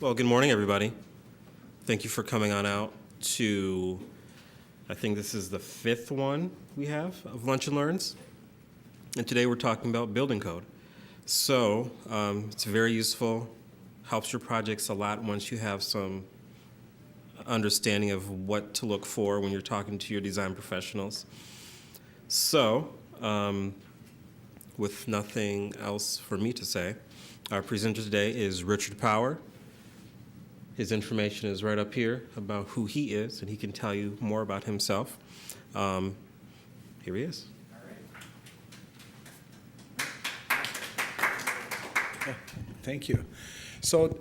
Well, good morning, everybody. Thank you for coming on out to, I think this is the fifth one we have of Lunch and Learns. And today we're talking about building code. So it's very useful, helps your projects a lot once you have some understanding of what to look for when you're talking to your design professionals. So, with nothing else for me to say, our presenter today is Richard Power. His information is right up here about who he is, and he can tell you more about himself. Here he is. Thank you. So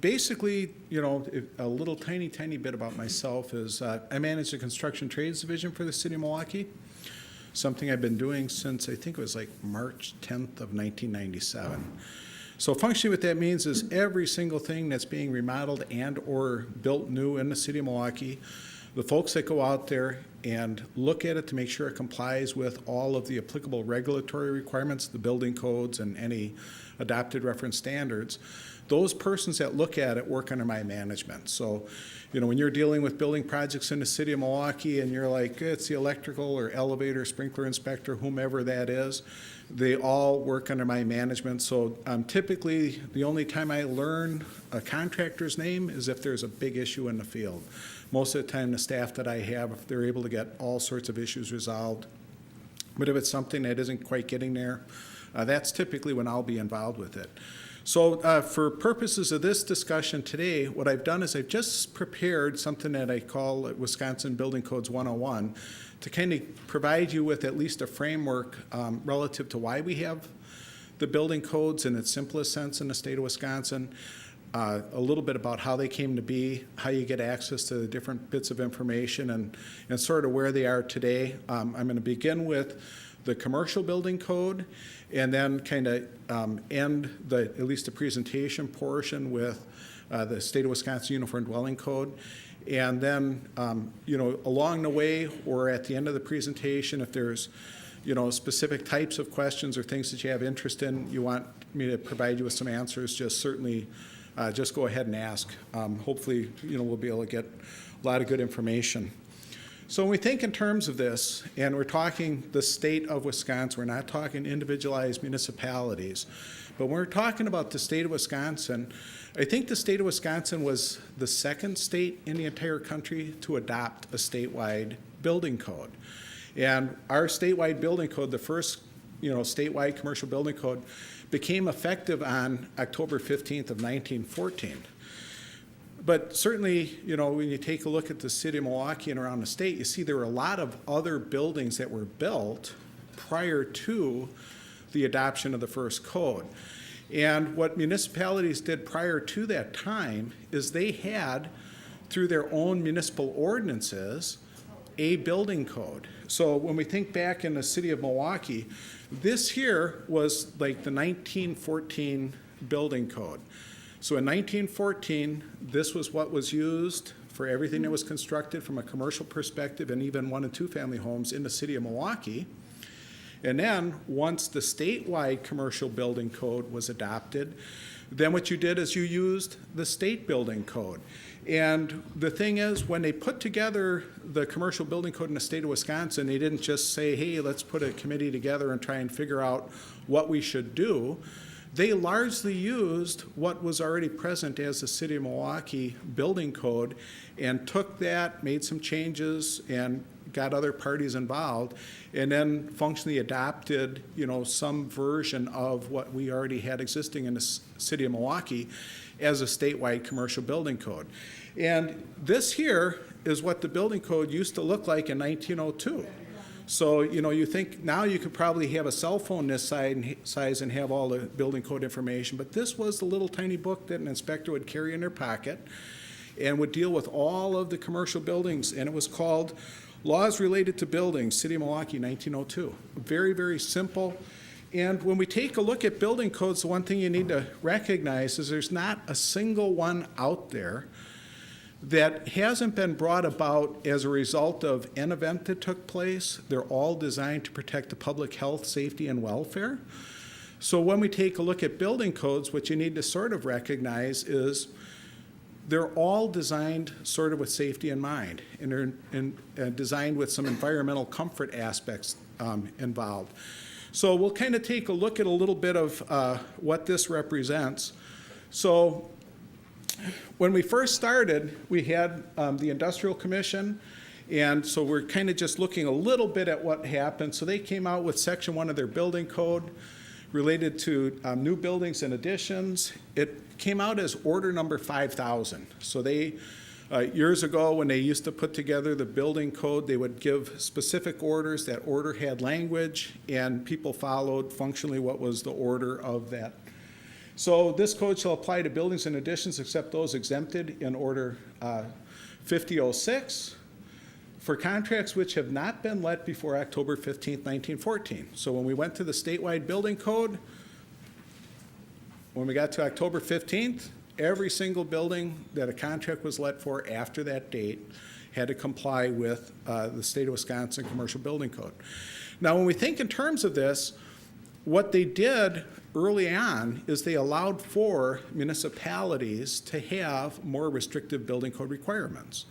basically, a little tiny bit about myself is I manage the construction trades division for the city of Milwaukee, something I've been doing since I think it was like March 10th of 1997. So functionally what that means is every single thing that's being remodeled and or built new in the city of Milwaukee, the folks that go out there and look at it to make sure it complies with all of the applicable regulatory requirements, the building codes and any adopted reference standards, those persons that look at it work under my management. So, when you're dealing with building projects in the city of Milwaukee and you're like, it's the electrical or elevator, sprinkler inspector, whomever that is, they all work under my management. So typically the only time I learn a contractor's name is if there's a big issue in the field. Most of the time the staff that I have, they're able to get all sorts of issues resolved. But if it's something that isn't quite getting there, that's typically when I'll be involved with it. So for purposes of this discussion today, what I've done is I've just prepared something that I call Wisconsin Building Codes 101 to kind of provide you with at least a framework relative to why we have the building codes in its simplest sense in the state of Wisconsin, a little bit about how they came to be, how you get access to the different bits of information, and sort of where they are today. I'm going to begin with the commercial building code, and then kind of end at least the presentation portion with the state of Wisconsin Uniform Dwelling Code. And then, along the way or at the end of the presentation, if there's, specific types of questions or things that you have interest in, you want me to provide you with some answers, just certainly just go ahead and ask. Hopefully, we'll be able to get a lot of good information. So when we think in terms of this, and we're talking the state of Wisconsin, we're not talking individualized municipalities, but when we're talking about the state of Wisconsin, I think the state of Wisconsin was the second state in the entire country to adopt a statewide building code. And our statewide building code, the first statewide commercial building code, became effective on October 15th of 1914. But certainly, when you take a look at the city of Milwaukee and around the state, you see there were a lot of other buildings that were built prior to the adoption of the first code. And what municipalities did prior to that time is they had, through their own municipal ordinances, a building code. So when we think back in the city of Milwaukee, this here was like the 1914 building code. So in 1914, this was what was used for everything that was constructed from a commercial perspective and even one and two family homes in the city of Milwaukee. And then once the statewide commercial building code was adopted, then what you did is you used the state building code. And the thing is, when they put together the commercial building code in the state of Wisconsin, they didn't just say, hey, let's put a committee together and try and figure out what we should do. They largely used what was already present as the City of Milwaukee building code and took that, made some changes, and got other parties involved, and then functionally adopted, some version of what we already had existing in the City of Milwaukee as a statewide commercial building code. And this here is what the building code used to look like in 1902. So, you think now you could probably have a cell phone this size and have all the building code information, but this was the little tiny book that an inspector would carry in their pocket and would deal with all of the commercial buildings, and it was called Laws Related to Buildings, City of Milwaukee, 1902. Very, very simple. And when we take a look at building codes, the one thing you need to recognize is there's not a single one out there that hasn't been brought about as a result of an event that took place. They're all designed to protect the public health, safety, and welfare. So when we take a look at building codes, what you need to sort of recognize is they're all designed sort of with safety in mind, and they're designed with some environmental comfort aspects involved. So we'll kind of take a look at a little bit of what this represents. So when we first started, we had the Industrial Commission, and so we're kind of just looking a little bit at what happened. So they came out with Section 1 of their building code related to new buildings and additions. It came out as order number 5,000. So they, years ago when they used to put together the building code, they would give specific orders. That order had language, and people followed functionally what was the order of that. So this code shall apply to buildings and additions except those exempted in order 5006 for contracts which have not been let before October 15th, 1914. So when we went to the statewide building code, when we got to October 15th, every single building that a contract was let for after that date had to comply with the state of Wisconsin Commercial Building Code. Now, when we think in terms of this, what they did early on is they allowed for municipalities to have more restrictive building code requirements.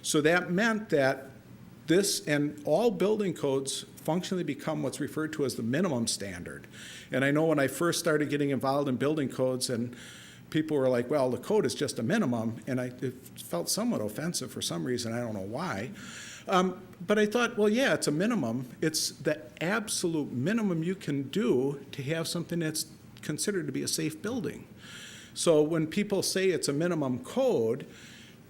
So that meant that this and all building codes functionally become what's referred to as the minimum standard. And I know when I first started getting involved in building codes, and people were like, well, the code is just a minimum, and it felt somewhat offensive for some reason, I don't know why. But I thought, well, yeah, it's a minimum. It's the absolute minimum you can do to have something that's considered to be a safe building. So when people say it's a minimum code,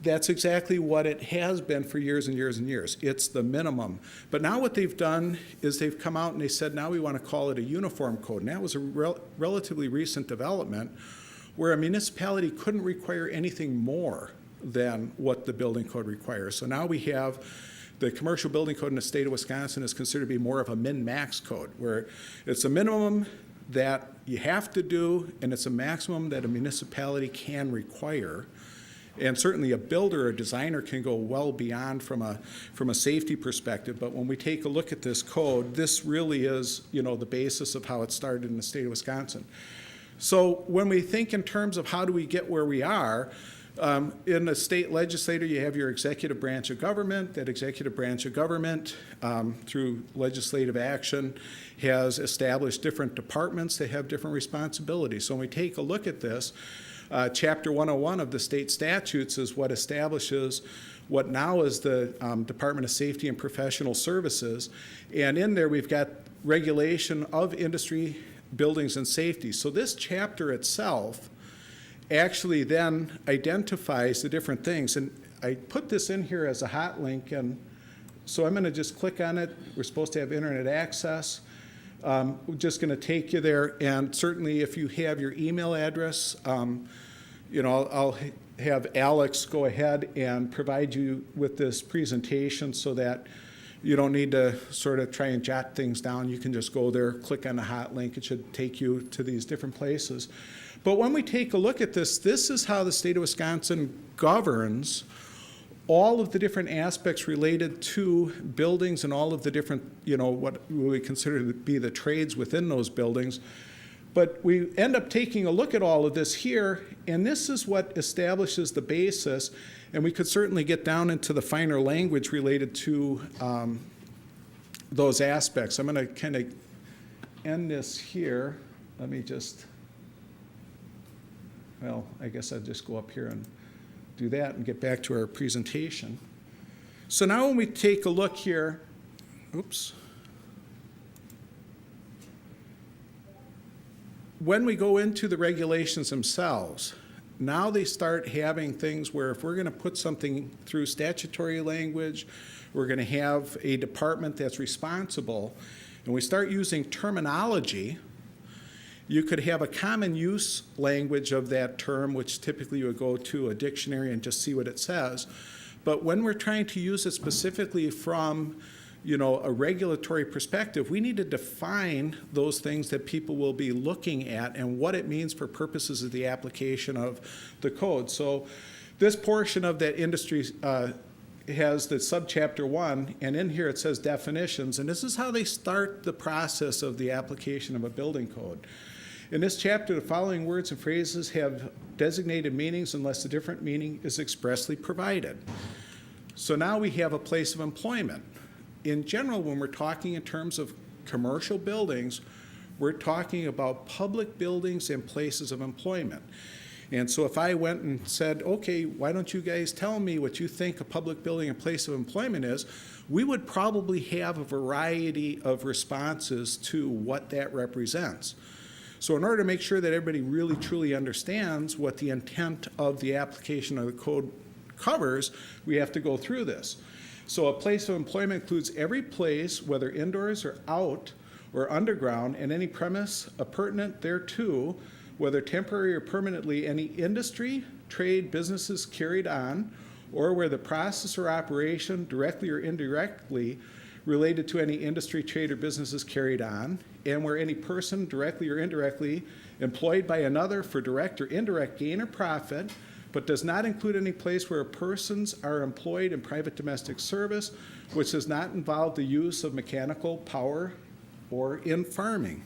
that's exactly what it has been for years and years and years. It's the minimum. But now what they've done is they've come out and they said, now we want to call it a uniform code. And that was a relatively recent development where a municipality couldn't require anything more than what the building code requires. So now we have the commercial building code in the state of Wisconsin is considered to be more of a min-max code, where it's a minimum that you have to do, and it's a maximum that a municipality can require. And certainly a builder or designer can go well beyond from a safety perspective. But when we take a look at this code, this really is, the basis of how it started in the state of Wisconsin. So when we think in terms of how do we get where we are, in the state legislature, you have your executive branch of government. That executive branch of government, through legislative action, has established different departments that have different responsibilities. So when we take a look at this, Chapter 101 of the state statutes is what establishes what now is the Department of Safety and Professional Services. And in there, we've got regulation of industry, buildings, and safety. So this chapter itself actually then identifies the different things. And I put this in here as a hot link, and so I'm going to just click on it. We're supposed to have internet access. We're just going to take you there, and certainly if you have your email address, I'll have Alex go ahead and provide you with this presentation so that you don't need to sort of try and jot things down. You can just go there, click on the hot link. It should take you to these different places. But when we take a look at this, this is how the state of Wisconsin governs all of the different aspects related to buildings and all of the different, what we consider to be the trades within those buildings. But we end up taking a look at all of this here, and this is what establishes the basis, and we could certainly get down into the finer language related to those aspects. I'm going to kind of end this here. Let me just, I guess I'll just go up here and do that and get back to our presentation. So now when we take a look here, when we go into the regulations themselves, now they start having things where if we're going to put something through statutory language, we're going to have a department that's responsible, and we start using terminology. You could have a common use language of that term, which typically you would go to a dictionary and just see what it says. But when we're trying to use it specifically from, a regulatory perspective, we need to define those things that people will be looking at and what it means for purposes of the application of the code. So this portion of that industry has the subchapter 1, and in here it says definitions, and this is how they start the process of the application of a building code. In this chapter, the following words and phrases have designated meanings unless a different meaning is expressly provided. So now we have a place of employment. In general, when we're talking in terms of commercial buildings, we're talking about public buildings and places of employment. And so if I went and said, okay, why don't you guys tell me what you think a public building and place of employment is, we would probably have a variety of responses to what that represents. So in order to make sure that everybody really truly understands what the intent of the application of the code covers, we have to go through this. So a place of employment includes every place, whether indoors or out or underground, and any premise appurtenant thereto, whether temporary or permanently, any industry, trade, businesses carried on, or where the process or operation, directly or indirectly, related to any industry, trade, or business is carried on, and where any person, directly or indirectly, employed by another for direct or indirect gain or profit, but does not include any place where persons are employed in private domestic service, which does not involve the use of mechanical power or in farming.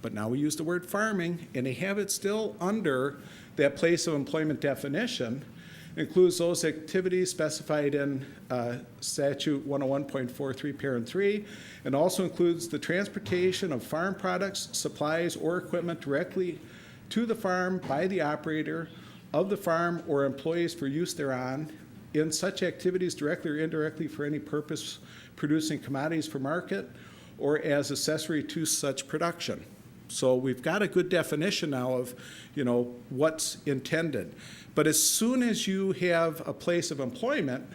But now we use the word farming, and they have it still under that place of employment definition. Includes those activities specified in Statute 101.43, Parent 3, and also includes the transportation of farm products, supplies, or equipment directly to the farm by the operator of the farm or employees for use thereon, in such activities directly or indirectly for any purpose producing commodities for market or as accessory to such production. So we've got a good definition now of, what's intended. But as soon as you have a place of employment,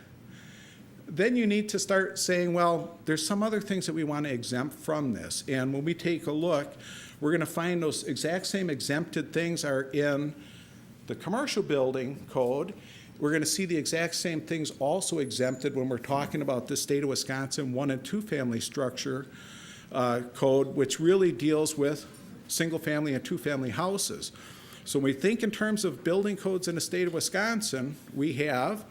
then you need to start saying, well, there's some other things that we want to exempt from this. And when we take a look, we're going to find those exact same exempted things are in the commercial building code. We're going to see the exact same things also exempted when we're talking about the state of Wisconsin 1 and 2 family structure code, which really deals with single family and 2 family houses. So when we think in terms of building codes in the state of Wisconsin, we have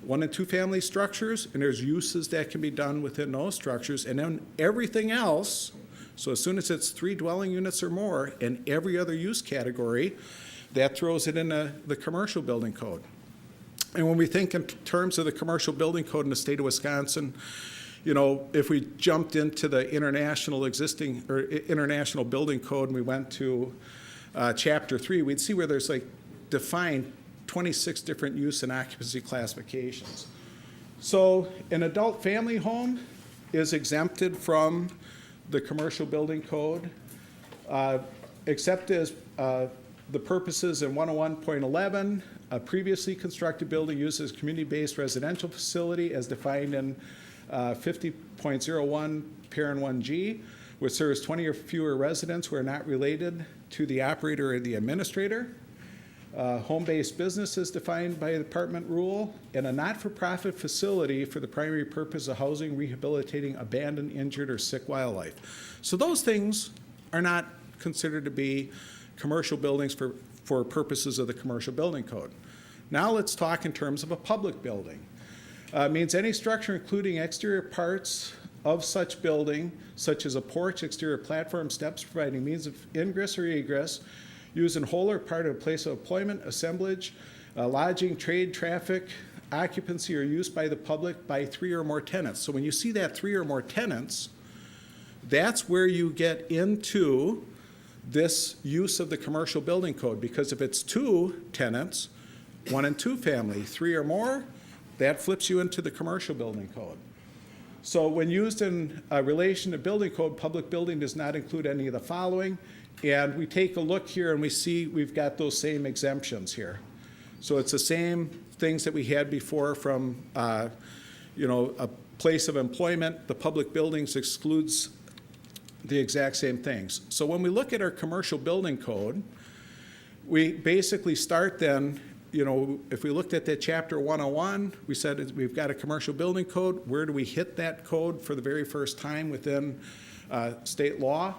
1 and 2 family structures, and there's uses that can be done within those structures, and then everything else. So as soon as it's 3 dwelling units or more and every other use category, that throws it in the commercial building code. And when we think in terms of the commercial building code in the state of Wisconsin, if we jumped into the international building code and we went to Chapter 3, we'd see where there's defined 26 different use and occupancy classifications. So an adult family home is exempted from the commercial building code, except as the purposes in 101.11, a previously constructed building used as a community-based residential facility as defined in 50.01, Parent 1G, which serves 20 or fewer residents who are not related to the operator or the administrator. Home-based business is defined by a department rule, and a not-for-profit facility for the primary purpose of housing, rehabilitating abandoned, injured, or sick wildlife. So those things are not considered to be commercial buildings for purposes of the commercial building code. Now let's talk in terms of a public building. It means any structure including exterior parts of such building, such as a porch, exterior platform, steps providing means of ingress or egress, used in whole or part of a place of employment, assemblage, lodging, trade, traffic, occupancy, or use by the public by 3 or more tenants. So when you see that 3 or more tenants, that's where you get into this use of the commercial building code, because if it's 2 tenants, 1 and 2 family, 3 or more, that flips you into the commercial building code. So when used in relation to building code, public building does not include any of the following. And we take a look here and we see we've got those same exemptions here. So it's the same things that we had before from, a place of employment. The public buildings excludes the exact same things. So when we look at our commercial building code, we basically start then, if we looked at that chapter 101, we said we've got a commercial building code. Where do we hit that code for the very first time within state law?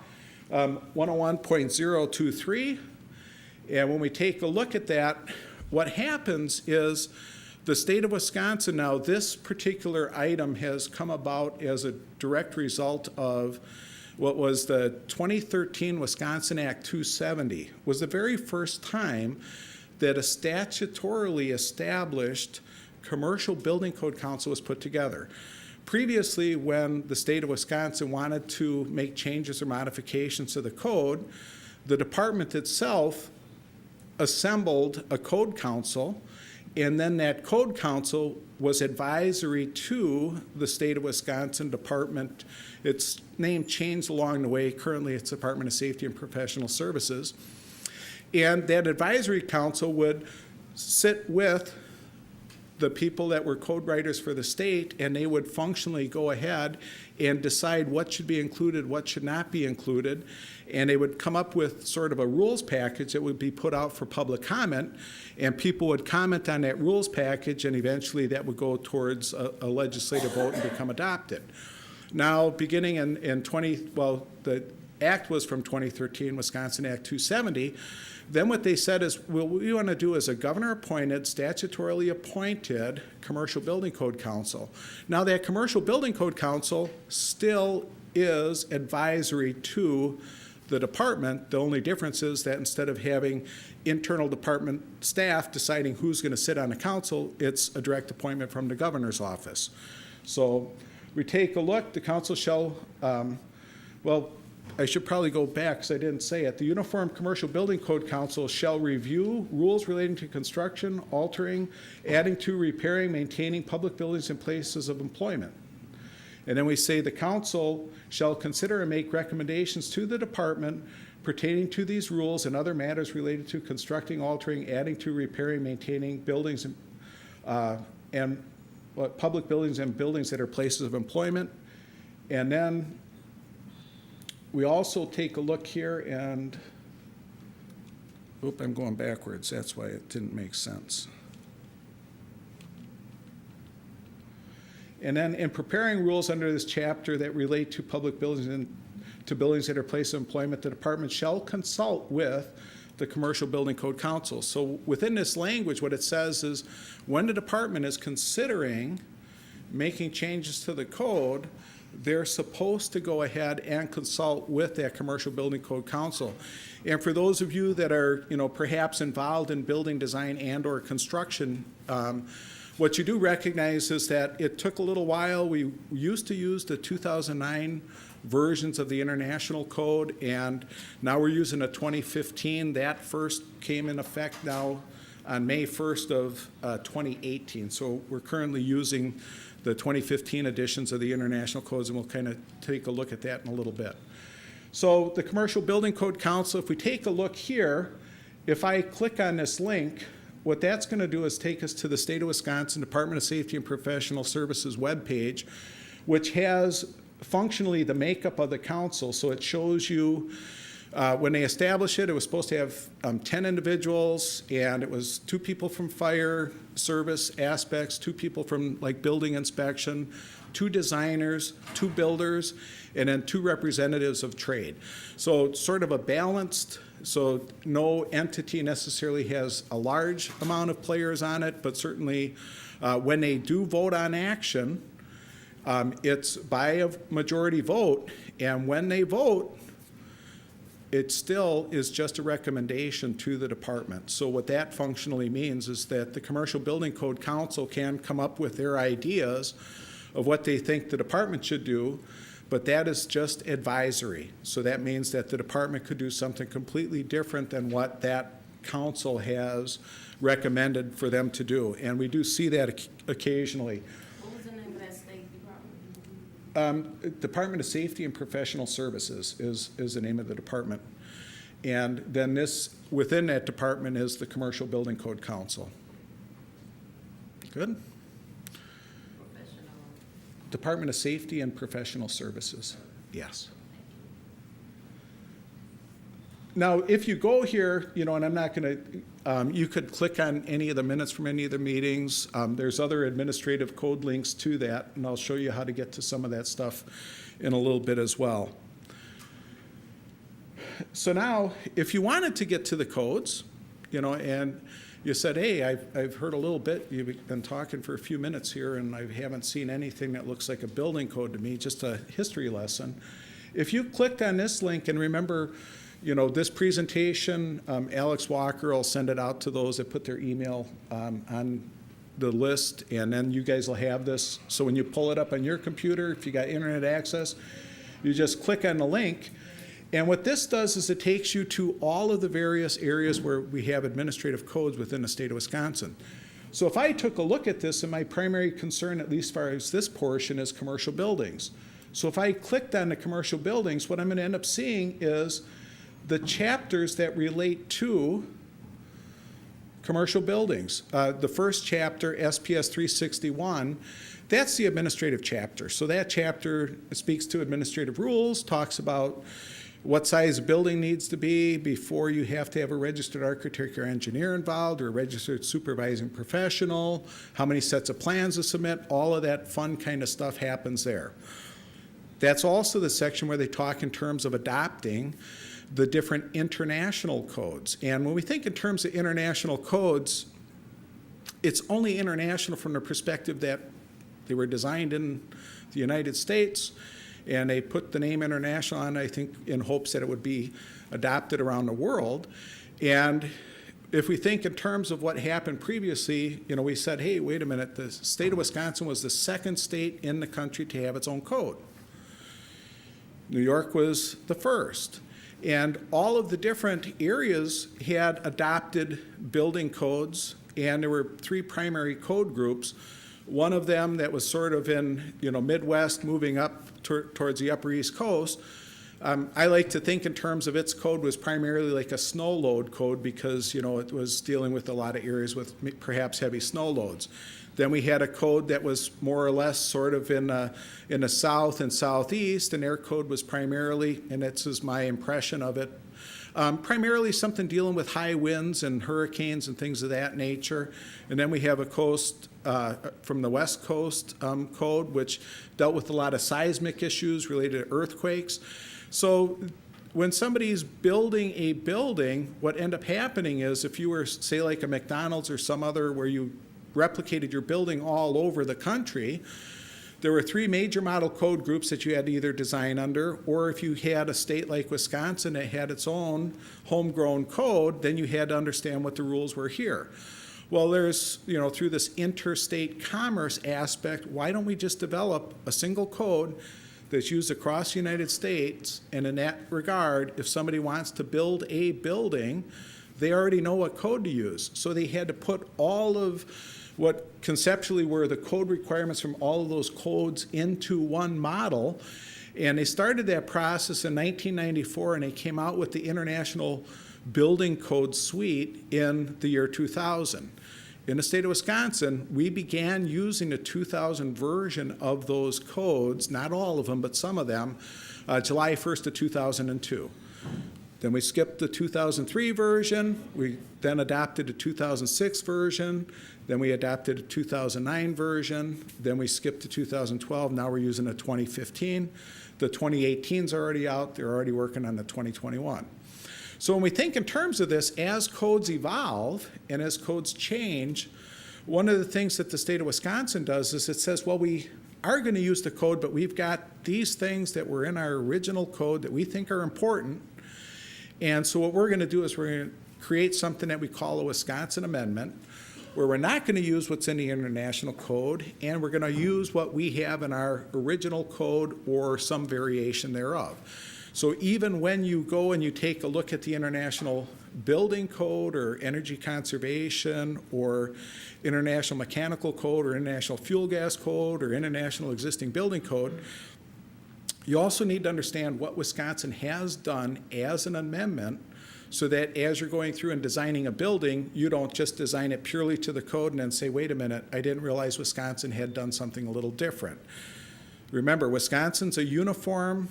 101.023. And when we take a look at that, what happens is the state of Wisconsin now, this particular item has come about as a direct result of what was the 2013 Wisconsin Act 270, was the very first time that a statutorily established commercial building code council was put together. Previously, when the state of Wisconsin wanted to make changes or modifications to the code, the department itself assembled a code council, and then that code council was advisory to the state of Wisconsin department. Its name changed along the way. Currently, it's Department of Safety and Professional Services. And that advisory council would sit with the people that were code writers for the state, and they would functionally go ahead and decide what should be included, what should not be included. And they would come up with sort of a rules package that would be put out for public comment, and people would comment on that rules package, and eventually that would go towards a legislative vote and become adopted. Now, beginning in the act was from 2013, Wisconsin Act 270. Then what they said is, what we want to do is a governor-appointed, statutorily appointed commercial building code council. Now, that commercial building code council still is advisory to the department. The only difference is that instead of having internal department staff deciding who's going to sit on the council, it's a direct appointment from the governor's office. So we take a look. The council shall, I should probably go back because I didn't say it. The Uniform Commercial Building Code Council shall review rules relating to construction, altering, adding to, repairing, maintaining public buildings and places of employment. And then we say the council shall consider and make recommendations to the department pertaining to these rules and other matters related to constructing, altering, adding to, repairing, maintaining buildings and public buildings and buildings that are places of employment. And then we also take a look here and, I'm going backwards. That's why it didn't make sense. And then in preparing rules under this chapter that relate to public buildings and to buildings that are places of employment, the department shall consult with the Commercial Building Code Council. So within this language, what it says is when the department is considering making changes to the code, they're supposed to go ahead and consult with that Commercial Building Code Council. And for those of you that are, perhaps involved in building design and or construction, what you do recognize is that it took a little while. We used to use the 2009 versions of the International Code, and now we're using a 2015. That first came in effect now on May 1st of 2018. So we're currently using the 2015 editions of the International Codes, and we'll kind of take a look at that in a little bit. So the Commercial Building Code Council, if we take a look here, if I click on this link, what that's going to do is take us to the State of Wisconsin Department of Safety and Professional Services webpage, which has functionally the makeup of the council. So it shows you when they established it, it was supposed to have 10 individuals, and it was 2 people from fire service aspects, 2 people from building inspection, 2 designers, 2 builders, and then 2 representatives of trade. So sort of a balanced, so no entity necessarily has a large amount of players on it, but certainly when they do vote on action, it's by a majority vote, and when they vote, it still is just a recommendation to the department. So what that functionally means is that the Commercial Building Code Council can come up with their ideas of what they think the department should do, but that is just advisory. So that means that the department could do something completely different than what that council has recommended for them to do. And we do see that occasionally. What was the name of that state department? Department of Safety and Professional Services is the name of the department. And then within that department is the Commercial Building Code Council. Good? Professional. Department of Safety and Professional Services, yes. Now, if you go here, and I'm not going to, you could click on any of the minutes from any of the meetings. There's other administrative code links to that, and I'll show you how to get to some of that stuff in a little bit as well. So now, if you wanted to get to the codes, and you said, hey, I've heard a little bit, you've been talking for a few minutes here, and I haven't seen anything that looks like a building code to me, just a history lesson. if you clicked on this link, and remember, this presentation, Alex Walker will send it out to those that put their email on the list, and then you guys will have this. So when you pull it up on your computer, if you got internet access, you just click on the link. And what this does is it takes you to all of the various areas where we have administrative codes within the state of Wisconsin. So if I took a look at this, and my primary concern, at least as far as this portion, is commercial buildings. So if I clicked on the commercial buildings, what I'm going to end up seeing is the chapters that relate to commercial buildings. The first chapter, SPS 361, that's the administrative chapter. So that chapter speaks to administrative rules, talks about what size building needs to be before you have to have a registered architect or engineer involved, or a registered supervising professional, how many sets of plans to submit, all of that fun kind of stuff happens there. That's also the section where they talk in terms of adopting the different international codes. And when we think in terms of international codes, it's only international from the perspective that they were designed in the United States, and they put the name international on, I think, in hopes that it would be adopted around the world. And if we think in terms of what happened previously, we said, hey, wait a minute, the state of Wisconsin was the second state in the country to have its own code. New York was the first. And all of the different areas had adopted building codes, and there were three primary code groups. One of them that was sort of in, Midwest, moving up towards the Upper East Coast. I like to think in terms of its code was primarily like a snow load code because, it was dealing with a lot of areas with perhaps heavy snow loads. Then we had a code that was more or less sort of in the south and southeast, and their code was primarily, and this is my impression of it, primarily something dealing with high winds and hurricanes and things of that nature. And then we have a coast from the West Coast code, which dealt with a lot of seismic issues related to earthquakes. So when somebody's building a building, what ended up happening is if you were, say, like a McDonald's or some other where you replicated your building all over the country, there were three major model code groups that you had to either design under, or if you had a state like Wisconsin that had its own homegrown code, then you had to understand what the rules were here. Well, there's, through this interstate commerce aspect, why don't we just develop a single code that's used across the United States? And in that regard, if somebody wants to build a building, they already know what code to use. So they had to put all of what conceptually were the code requirements from all of those codes into one model. And they started that process in 1994, and they came out with the International Building Code Suite in the year 2000. In the state of Wisconsin, we began using the 2000 version of those codes, not all of them, but some of them, July 1st of 2002. Then we skipped the 2003 version. We then adopted the 2006 version. Then we adopted a 2009 version. Then we skipped to 2012. Now we're using a 2015. The 2018's already out. They're already working on the 2021. So when we think in terms of this, as codes evolve and as codes change, one of the things that the state of Wisconsin does is it says, well, we are going to use the code, but we've got these things that were in our original code that we think are important. And so what we're going to do is we're going to create something that we call a Wisconsin Amendment, where we're not going to use what's in the international code, and we're going to use what we have in our original code or some variation thereof. So even when you go and you take a look at the International Building Code or Energy Conservation or International Mechanical Code or International Fuel Gas Code or International Existing Building Code, you also need to understand what Wisconsin has done as an amendment so that as you're going through and designing a building, you don't just design it purely to the code and then say, wait a minute, I didn't realize Wisconsin had done something a little different. Remember, Wisconsin's a uniform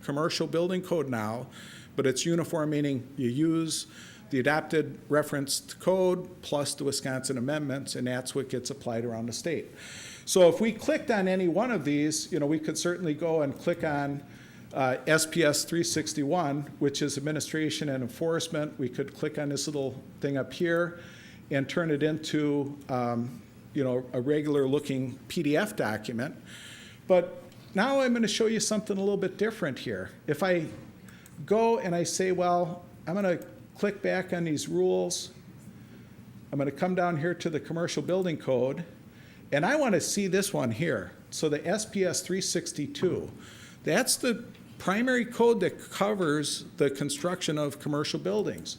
commercial building code now, but it's uniform meaning you use the adopted referenced code plus the Wisconsin amendments, and that's what gets applied around the state. So if we clicked on any one of these, we could certainly go and click on SPS 361, which is administration and enforcement. We could click on this little thing up here and turn it into a regular looking PDF document. But now I'm going to show you something a little bit different here. If I go and I say, well, I'm going to click back on these rules. I'm going to come down here to the commercial building code, and I want to see this one here. So the SPS 362, that's the primary code that covers the construction of commercial buildings.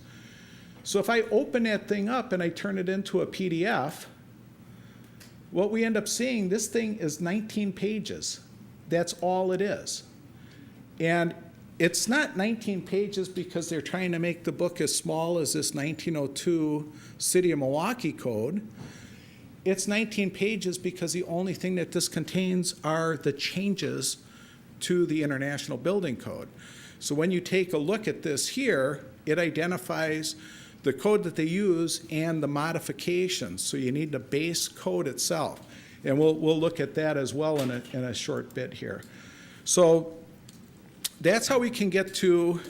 So if I open that thing up and I turn it into a PDF, what we end up seeing, this thing is 19 pages. That's all it is. And it's not 19 pages because they're trying to make the book as small as this 1902 City of Milwaukee code. It's 19 pages because the only thing that this contains are the changes to the International Building Code. So when you take a look at this here, it identifies the code that they use and the modifications. So you need the base code itself. And we'll look at that as well in a short bit here. So that's how we can get to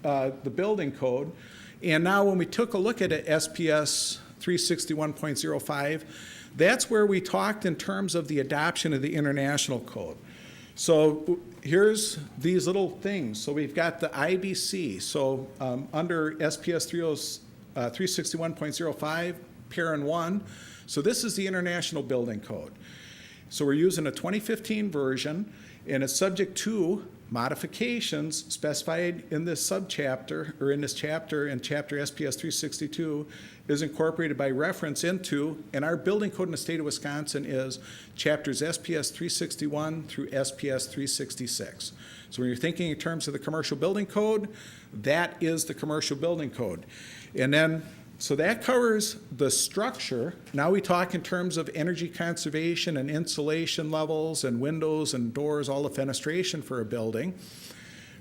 the building code. And now when we took a look at it, SPS 361.05, that's where we talked in terms of the adoption of the international code. So here's these little things. So we've got the IBC. So under SPS 361.05, parent 1, so this is the International Building Code. So we're using a 2015 version, and it's subject to modifications specified in this subchapter, or in this chapter, in chapter SPS 362, is incorporated by reference into, and our building code in the state of Wisconsin is chapters SPS 361 through SPS 366. So when you're thinking in terms of the commercial building code, that is the commercial building code. And then, so that covers the structure. Now we talk in terms of energy conservation and insulation levels and windows and doors, all the fenestration for a building.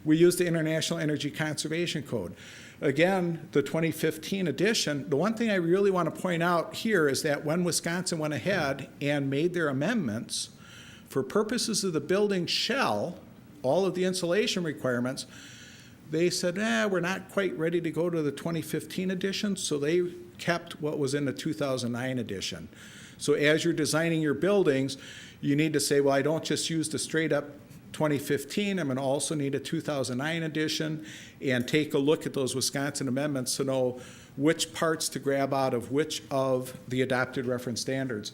We use the International Energy Conservation Code. Again, the 2015 edition, the one thing I really want to point out here is that when Wisconsin went ahead and made their amendments, for purposes of the building shell, all of the insulation requirements, they said, we're not quite ready to go to the 2015 edition, so they kept what was in the 2009 edition. So as you're designing your buildings, you need to say, well, I don't just use the straight up 2015, I'm going to also need a 2009 edition, and take a look at those Wisconsin amendments to know which parts to grab out of which of the adopted reference standards.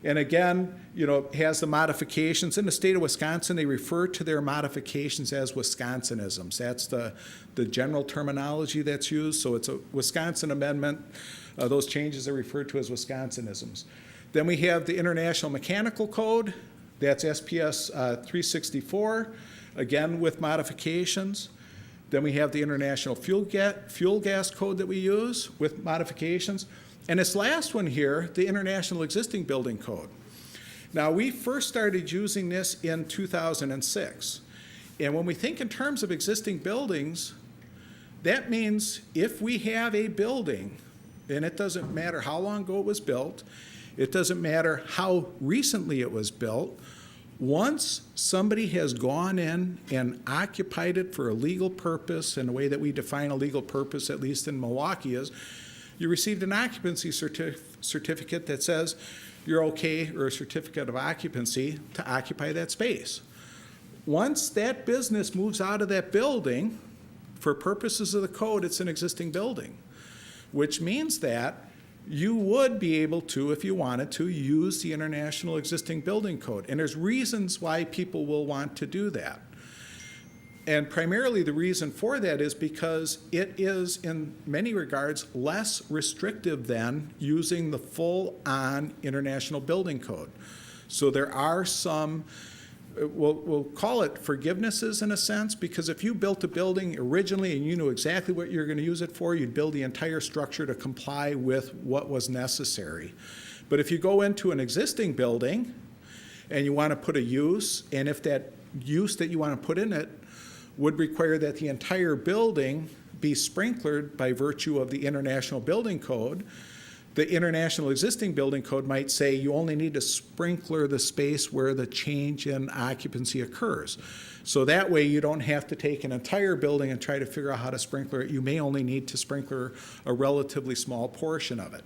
And again, it has the modifications. In the state of Wisconsin, they refer to their modifications as Wisconsinisms. That's the general terminology that's used. So it's a Wisconsin amendment. Those changes are referred to as Wisconsinisms. Then we have the International Mechanical Code. That's SPS 364, again with modifications. Then we have the International Fuel Gas Code that we use with modifications. And this last one here, the International Existing Building Code. Now, we first started using this in 2006. And when we think in terms of existing buildings, that means if we have a building, and it doesn't matter how long ago it was built, it doesn't matter how recently it was built, once somebody has gone in and occupied it for a legal purpose, and the way that we define a legal purpose, at least in Milwaukee, is you received an occupancy certificate that says you're okay, or a certificate of occupancy, to occupy that space. Once that business moves out of that building, for purposes of the code, it's an existing building, which means that you would be able to, if you wanted to, use the International Existing Building Code. And there's reasons why people will want to do that. And primarily the reason for that is because it is, in many regards, less restrictive than using the full-on International Building Code. So there are some, we'll call it forgivenesses in a sense, because if you built a building originally and you knew exactly what you're going to use it for, you'd build the entire structure to comply with what was necessary. But if you go into an existing building and you want to put a use, and if that use that you want to put in it would require that the entire building be sprinklered by virtue of the International Building Code, the International Existing Building Code might say you only need to sprinkler the space where the change in occupancy occurs. So that way you don't have to take an entire building and try to figure out how to sprinkler it. You may only need to sprinkler a relatively small portion of it.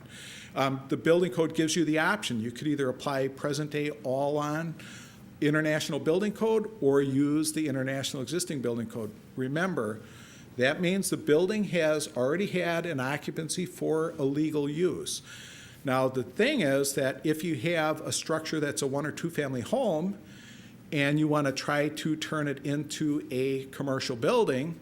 The building code gives you the option. You could either apply present day all on International Building Code or use the International Existing Building Code. Remember, that means the building has already had an occupancy for a legal use. Now, the thing is that if you have a structure that's a one or two family home and you want to try to turn it into a commercial building,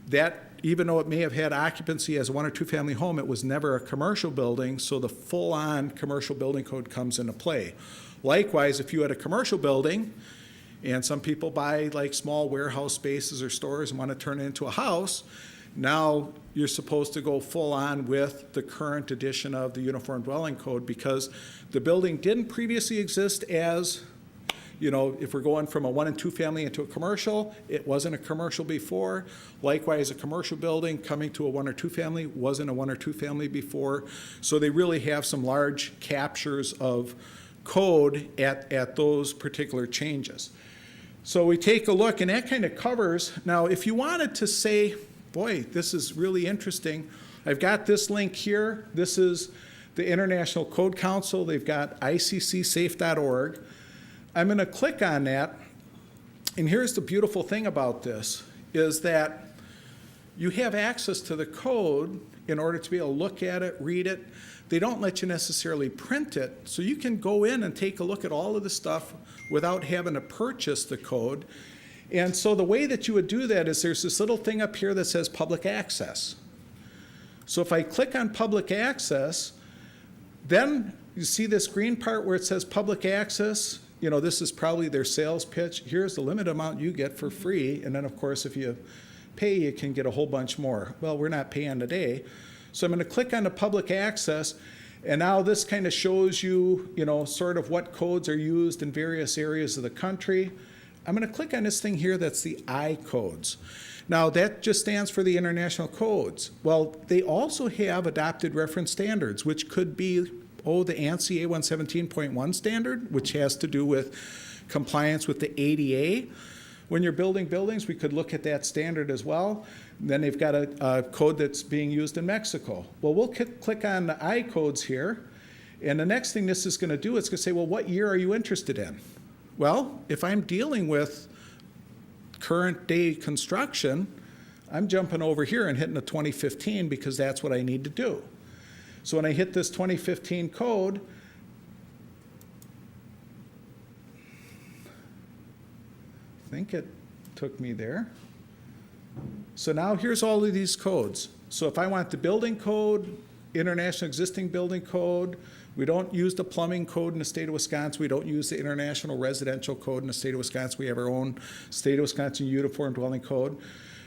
that even though it may have had occupancy as a one or two family home, it was never a commercial building, so the full-on commercial building code comes into play. Likewise, if you had a commercial building, and some people buy like small warehouse spaces or stores and want to turn it into a house, now you're supposed to go full-on with the current edition of the Uniform Dwelling Code because the building didn't previously exist as, you know, if we're going from a one and two family into a commercial, it wasn't a commercial before. Likewise, a commercial building coming to a one or two family wasn't a one or two family before. So they really have some large captures of code at those particular changes. So we take a look, and that kind of covers, now if you wanted to say, boy, this is really interesting, I've got this link here. This is the International Code Council. They've got iccsafe.org. I'm going to click on that, and here's the beautiful thing about this, is that you have access to the code in order to be able to look at it, read it. They don't let you necessarily print it, so you can go in and take a look at all of the stuff without having to purchase the code. And so the way that you would do that is there's this little thing up here that says public access. So if I click on public access, then you see this green part where it says public access. You know, this is probably their sales pitch. Here's the limit amount you get for free. And then, of course, if you pay, you can get a whole bunch more. Well, we're not paying today. So I'm going to click on the public access. And now this kind of shows you, you know, sort of what codes are used in various areas of the country. I'm going to click on this thing here that's the I codes. Now, that just stands for the international codes. Well, they also have adopted reference standards, which could be the ANSI A117.1 standard, which has to do with compliance with the ADA. When you're building buildings, we could look at that standard as well. And then they've got a code that's being used in Mexico. Well, we'll click on the I codes here. And the next thing this is going to do, it's going to say, well, what year are you interested in? Well, if I'm dealing with current day construction, I'm jumping over here and hitting a 2015 because that's what I need to do. So when I hit this 2015 code, I think it took me there. So now here's all of these codes. So if I want the building code, International Existing Building Code, we don't use the plumbing code in the state of Wisconsin. We don't use the International Residential Code in the state of Wisconsin. We have our own state of Wisconsin Uniform Dwelling Code.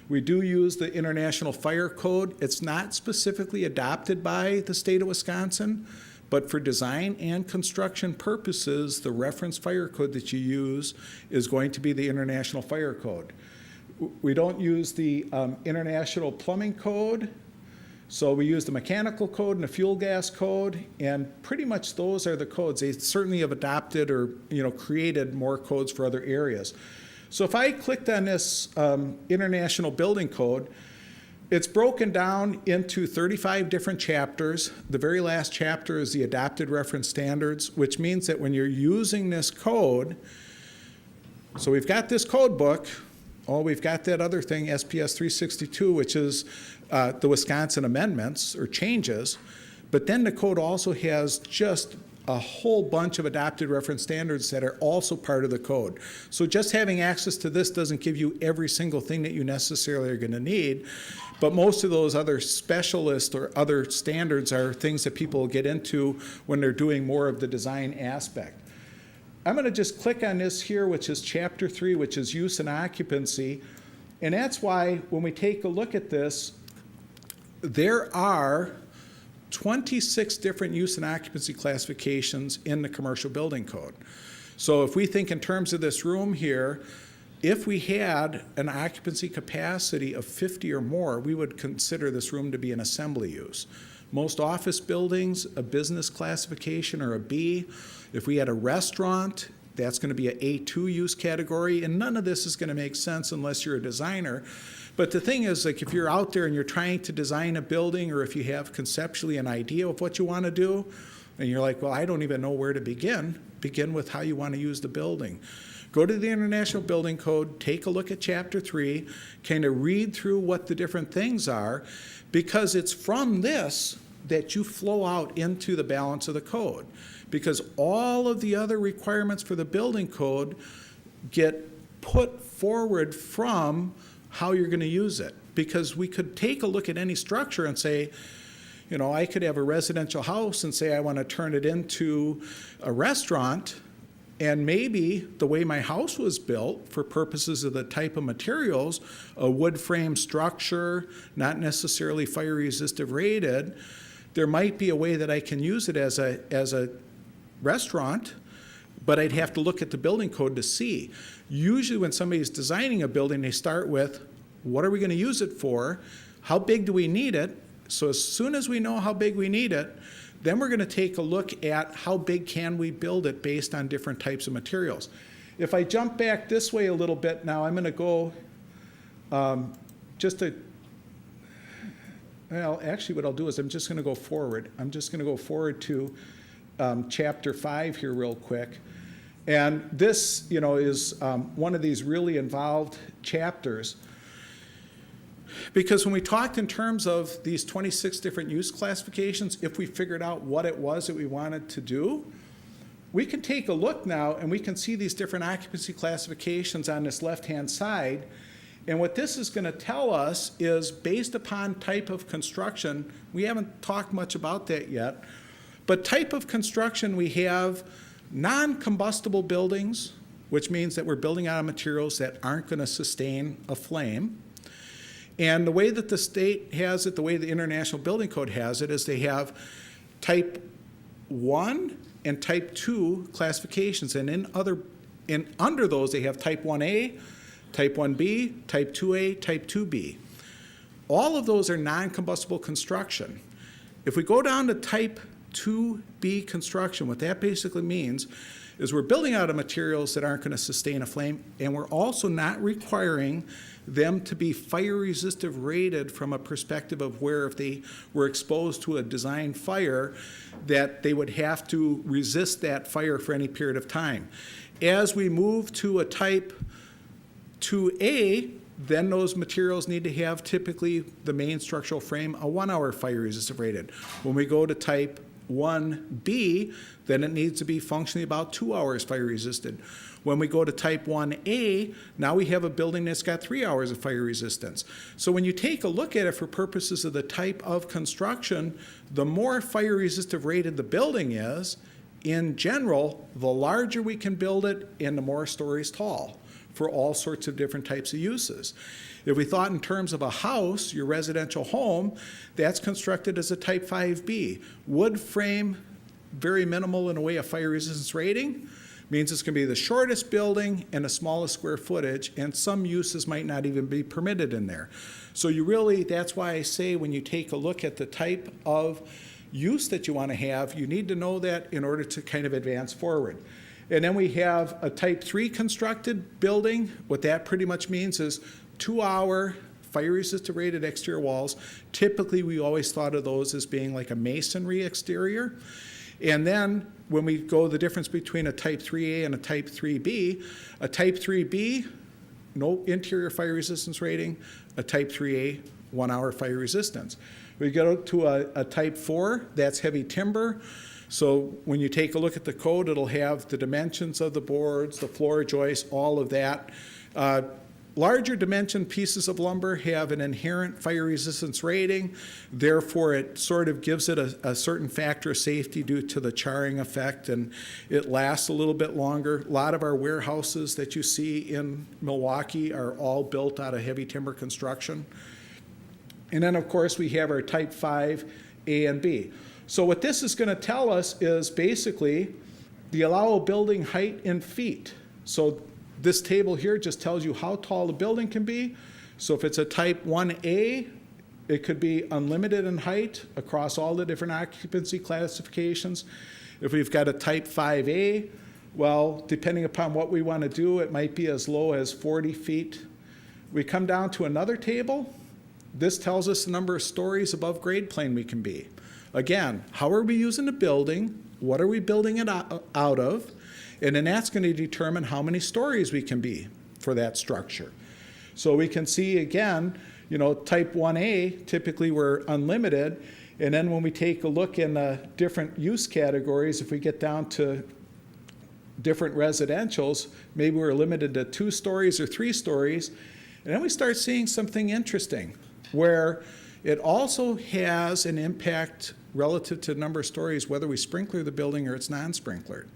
We do use the International Fire Code. It's not specifically adopted by the state of Wisconsin, but for design and construction purposes, the reference fire code that you use is going to be the International Fire Code. We don't use the International Plumbing Code, so we use the Mechanical Code and the Fuel Gas Code, and pretty much those are the codes. They certainly have adopted or, you know, created more codes for other areas. So if I clicked on this International Building Code, it's broken down into 35 different chapters. The very last chapter is the Adopted Reference Standards, which means that when you're using this code, so we've got this code book, we've got that other thing, SPS 362, which is the Wisconsin amendments or changes, but then the code also has just a whole bunch of adopted reference standards that are also part of the code. So just having access to this doesn't give you every single thing that you necessarily are going to need, but most of those other specialists or other standards are things that people get into when they're doing more of the design aspect. I'm going to just click on this here, which is Chapter 3, which is Use and Occupancy, and that's why when we take a look at this, there are 26 different use and occupancy classifications in the commercial building code. So if we think in terms of this room here, if we had an occupancy capacity of 50 or more, we would consider this room to be an assembly use. Most office buildings, a business classification or a B. If we had a restaurant, that's going to be an A2 use category, and none of this is going to make sense unless you're a designer. But the thing is, like, if you're out there and you're trying to design a building, or if you have conceptually an idea of what you want to do, and you're like, well, I don't even know where to begin, begin with how you want to use the building. Go to the International Building Code, take a look at Chapter 3, kind of read through what the different things are, because it's from this that you flow out into the balance of the code. Because all of the other requirements for the building code get put forward from how you're going to use it. Because we could take a look at any structure and say, you know, I could have a residential house and say I want to turn it into a restaurant, and maybe the way my house was built, for purposes of the type of materials, a wood frame structure, not necessarily fire resistive rated, there might be a way that I can use it as a restaurant, but I'd have to look at the building code to see. Usually when somebody's designing a building, they start with, what are we going to use it for? How big do we need it? So as soon as we know how big we need it, then we're going to take a look at how big can we build it based on different types of materials. If I jump back this way a little bit now, I'm going to go well, actually what I'll do is I'm just going to go forward. I'm just going to go forward to Chapter 5 here real quick. And this, you know, is one of these really involved chapters. Because when we talked in terms of these 26 different use classifications, if we figured out what it was that we wanted to do, we can take a look now and we can see these different occupancy classifications on this left-hand side. And what this is going to tell us is, based upon type of construction, we haven't talked much about that yet, but type of construction, we have non-combustible buildings, which means that we're building out of materials that aren't going to sustain a flame. And the way that the state has it, the way the International Building Code has it, is they have type 1 and type 2 classifications. And under those, they have type 1A, type 1B, type 2A, type 2B. All of those are non-combustible construction. If we go down to type 2B construction, what that basically means is we're building out of materials that aren't going to sustain a flame, and we're also not requiring them to be fire resistive rated from a perspective of where, if they were exposed to a design fire, that they would have to resist that fire for any period of time. As we move to a type 2A, then those materials need to have typically the main structural frame a 1 hour fire resistive rated. When we go to type 1B, then it needs to be functionally about 2 hours fire resisted. When we go to type 1A, now we have a building that's got 3 hours of fire resistance. So when you take a look at it for purposes of the type of construction, the more fire resistive rated the building is, in general, the larger we can build it and the more stories tall, for all sorts of different types of uses. If we thought in terms of a house, your residential home, that's constructed as a type 5B. Wood frame, very minimal in a way of fire resistance rating, means it's going to be the shortest building and the smallest square footage, and some uses might not even be permitted in there. So you really, that's why I say when you take a look at the type of use that you want to have, you need to know that in order to kind of advance forward. And then we have a type 3 constructed building. What that pretty much means is 2 hour fire resistant rated exterior walls. Typically, we always thought of those as being like a masonry exterior. And then when we go the difference between a type 3A and a type 3B, a type 3B, no interior fire resistance rating, a type 3A, 1 hour fire resistance. We go to a type 4, that's heavy timber. So when you take a look at the code, it'll have the dimensions of the boards, the floor joists, all of that. Larger dimension pieces of lumber have an inherent fire resistance rating. Therefore, it sort of gives it a certain factor of safety due to the charring effect, and it lasts a little bit longer. A lot of our warehouses that you see in Milwaukee are all built out of heavy timber construction. And then, of course, we have our type 5 A and B. So what this is going to tell us is basically the allowable building height in feet. So this table here just tells you how tall the building can be. So if it's a type 1A, it could be unlimited in height across all the different occupancy classifications. If we've got a type 5A, well, depending upon what we want to do, it might be as low as 40 feet. We come down to another table. This tells us the number of stories above grade plane we can be. Again, how are we using the building? what are we building it out of, and then that's going to determine how many stories we can be for that structure. So we can see again, type 1A, typically we're unlimited, and then when we take a look in the different use categories, if we get down to different residentials, maybe we're limited to 2 stories or 3 stories, and then we start seeing something interesting, where it also has an impact relative to the number of stories, whether we sprinkler the building or it's non-sprinklered.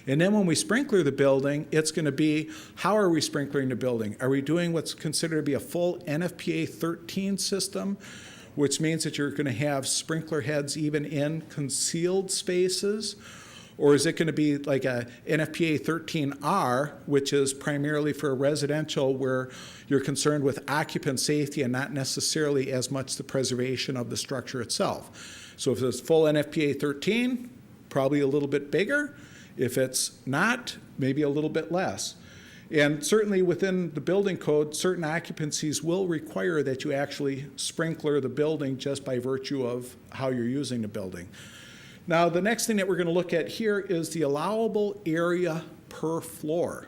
And then when we sprinkler the building, it's going to be, how are we sprinklering the building? Are we doing what's considered to be a full NFPA 13 system, which means that you're going to have sprinkler heads even in concealed spaces? Or is it going to be like a NFPA 13R, which is primarily for a residential where you're concerned with occupant safety and not necessarily as much the preservation of the structure itself? So if it's full NFPA 13, probably a little bit bigger. If it's not, maybe a little bit less. And certainly within the building code, certain occupancies will require that you actually sprinkler the building just by virtue of how you're using the building. Now, the next thing that we're going to look at here is the allowable area per floor.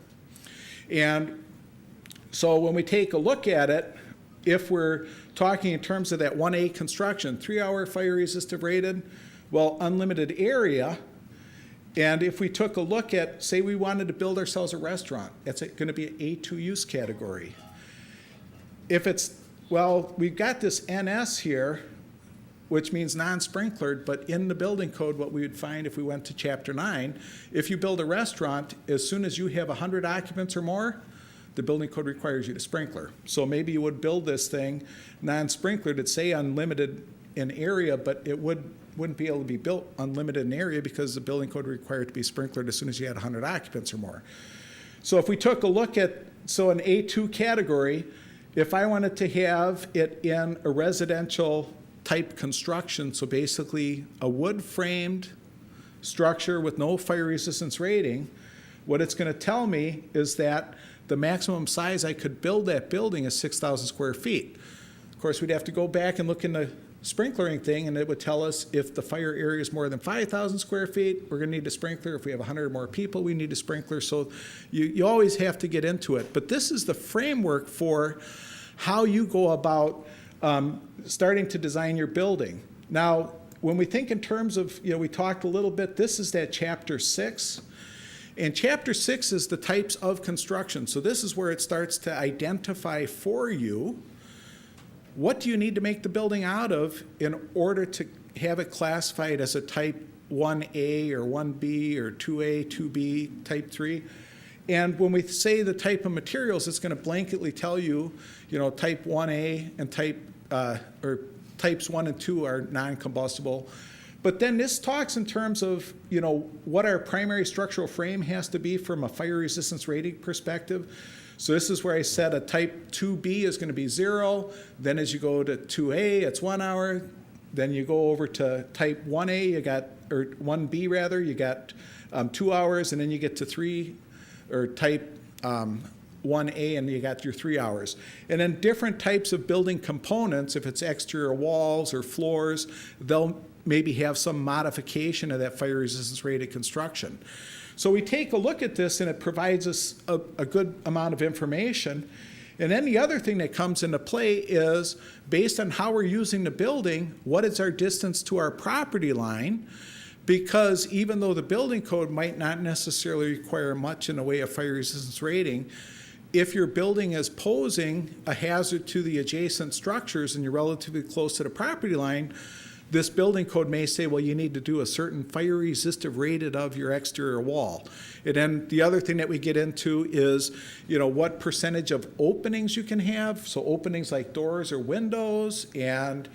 And so when we take a look at it, if we're talking in terms of that 1A construction, 3-hour fire resistive rated, well, unlimited area. And if we took a look at, say we wanted to build ourselves a restaurant, that's going to be an A2 use category. If it's, well, we've got this NS here, which means non-sprinklered, but in the building code, what we would find if we went to Chapter 9, if you build a restaurant, as soon as you have 100 occupants or more, the building code requires you to sprinkler. So maybe you would build this thing non-sprinklered, it'd say unlimited in area, but it wouldn't be able to be built unlimited in area because the building code required it to be sprinklered as soon as you had 100 occupants or more. So if we took a look at, so an A2 category, if I wanted to have it in a residential type construction, so basically a wood framed structure with no fire resistance rating, what it's going to tell me is that the maximum size I could build that building is 6,000 square feet. Of course, we'd have to go back and look in the sprinklering thing, and it would tell us if the fire area is more than 5,000 square feet, we're going to need a sprinkler. If we have 100 or more people, we need a sprinkler. So you always have to get into it. But this is the framework for how you go about starting to design your building. Now, when we think in terms of, we talked a little bit, this is that Chapter 6. And Chapter 6 is the types of construction. So this is where it starts to identify for you what do you need to make the building out of in order to have it classified as a type 1A or 1B or 2A, 2B, type 3. And when we say the type of materials, it's going to blanketly tell you, type 1A and or types 1 and 2 are non-combustible. But then this talks in terms of, what our primary structural frame has to be from a fire resistance rating perspective. So this is where I said a type 2B is going to be 0. Then as you go to 2A, it's 1 hour. Then you go over to type 1A, or 1B rather, you got 2 hours. And then you get to 3, or type 1A, and you got your 3 hours. And then different types of building components, if it's exterior walls or floors, they'll maybe have some modification of that fire resistance rated construction. So we take a look at this, and it provides us a good amount of information. And then the other thing that comes into play is, based on how we're using the building, what is our distance to our property line? Because even though the building code might not necessarily require much in the way of fire resistance rating, if your building is posing a hazard to the adjacent structures and you're relatively close to the property line, this building code may say, well, you need to do a certain fire resistive rated of your exterior wall. And then the other thing that we get into is, what percentage of openings you can have. So openings like doors or windows, and